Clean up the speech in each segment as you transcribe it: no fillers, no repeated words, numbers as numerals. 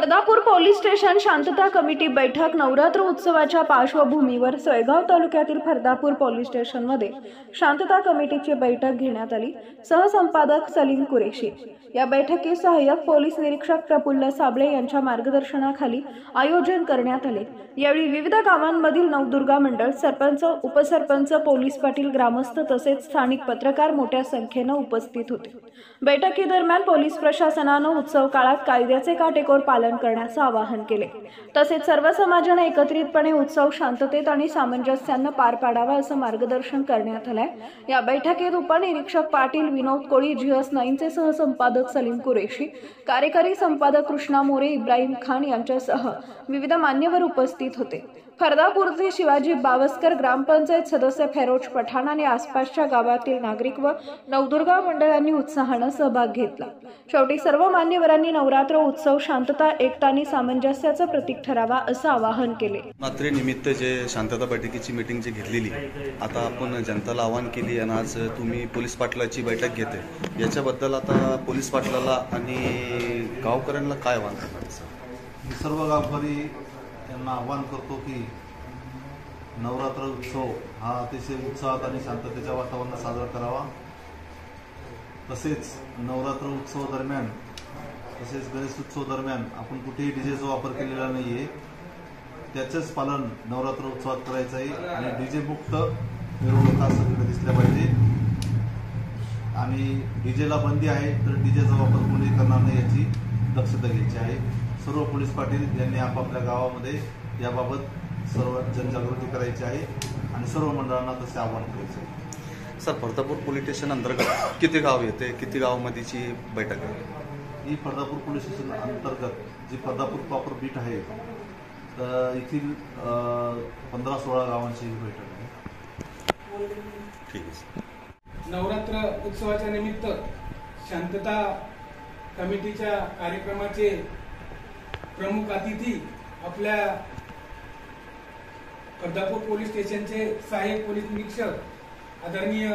Fardapur police station शांतता committee बैठक नवरात्र उत्सवाच्या पार्श्वभूमीवर सोयगाव तालुक्यातील फरदापूर पोलीस स्टेशनमध्ये शांतता कमिटीची बैठक घेण्यात आली। सहसंपादक सलीम कुरेशी या बैठकीत सहाय्यक पोलीस निरीक्षक प्रफुल्ल साबळे यांच्या मार्गदर्शनाखाली आयोजन करण्यात आले। यावेळी विविध गावांमधील नवदुर्गा मंडळ, सरपंच, उपसरपंच, पोलीस पाटील, ग्रामस्थ तसेच स्थानिक पत्रकार मोठ्या संख्येने उपस्थित होते। बैठकीदरम्यान पोलीस प्रशासनाने उत्सव काळात कायद्याचे काटेकोर पालन करण्याचे आवाहन केले। तसेच सर्व समाजाने एकत्रितपणे उत्सव शांततेत आणि सामंजस्याने पार पाडावा असे मार्गदर्शन करण्यात आले। या बैठकीत उपनिरीक्षक पाटील विनोद कोळी, GS9 चे सहसंपादक सलीम कुरेशी, कार्यकारी संपादक कृष्णा मोरे, इब्राहिम खान यांच्यासह विविध मान्यवर उपस्थित होते। फरदापूरचे शिवाजी बावस्कर, ग्रामपंचायत सदस्य फेरोज पठाण आणि आसपासच्या गावातील नागरिक व नवदुर्गा मंडळांनी उत्साहाने सहभाग घेतला। शेवटी सर्व मान्यवरांनी नवरात्र उत्सव शांतता, एकता आणि सामंजस्याचे प्रतीक ठरावा असे आवाहन केले। नवरात्रीनिमित्त जे शांतता बैठकीची मीटिंग जी घेतलेली, आता आपण जनतेला आवाहन केली आणि आज तुम्ही पोलीस पाटलाची बैठक घेते, याच्याबद्दल आता पोलीस पाटलाला आणि गावकऱ्यांना काय आवाहन करणार? मी सर्व गावकरी यांना आवाहन करतो की नवरात्र उत्सव हा अतिशय उत्साहात आणि शांततेच्या वातावरणात साजरा करावा। तसेच नवरात्र उत्सव दरम्यान तसेच गणेश उत्सव दरम्यान आपण कुठेही डीजेचा वापर केलेला नाही आहे, त्याचेच पालन नवरात्र उत्सवात करायचं आहे आणि डीजे मुक्त मिरवणुका सगळीकडे दिसल्या पाहिजे आणि डीजेला बंदी आहे, तर डीजेचा वापर कोणी करणार नाही याची दक्षता घ्यायची आहे। सर्व पोलीस पाटील यांनी आपापल्या गावामध्ये याबाबत सर्व जनजागृती करायची आहे आणि सर्व मंडळांना तसे आवाहन करायचे आहे। सर, फरदापूर पोलीस स्टेशन अंतर्गत किती गाव येते, किती गावामध्येची बैठक आहे? ही फरदापूर पोलीस स्टेशन अंतर्गत जी फरदापूर प्रॉपर बीट आहे, तर येथील 15-16 गावांची ही बैठक आहे। ठीक आहे। नवरात्र उत्सवाच्या निमित्त शांतता कमिटीच्या कार्यक्रमाचे प्रमुख अतिथी आपल्या फरदापूर पोलीस स्टेशनचे सहाय्यक पोलीस निरीक्षक आदरणीय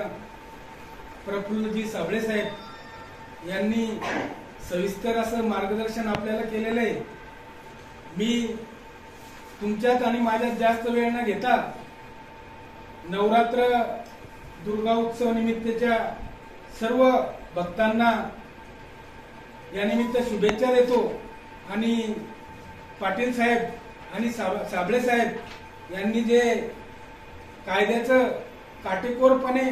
प्रफुल्लजी साबळे साहेब यांनी सविस्तर असं मार्गदर्शन आपल्याला केलेलं आहे। मी तुमच्यात आणि माझ्यात जास्त वेळ न घेता नवरात्र दुर्गा उत्सव निमित्तच्या सर्व भक्तांना या निमित्त शुभेच्छा देतो आणि पाटील साहेब आणि साबळे साहेब यांनी जे कायद्याचं काटेकोरपणे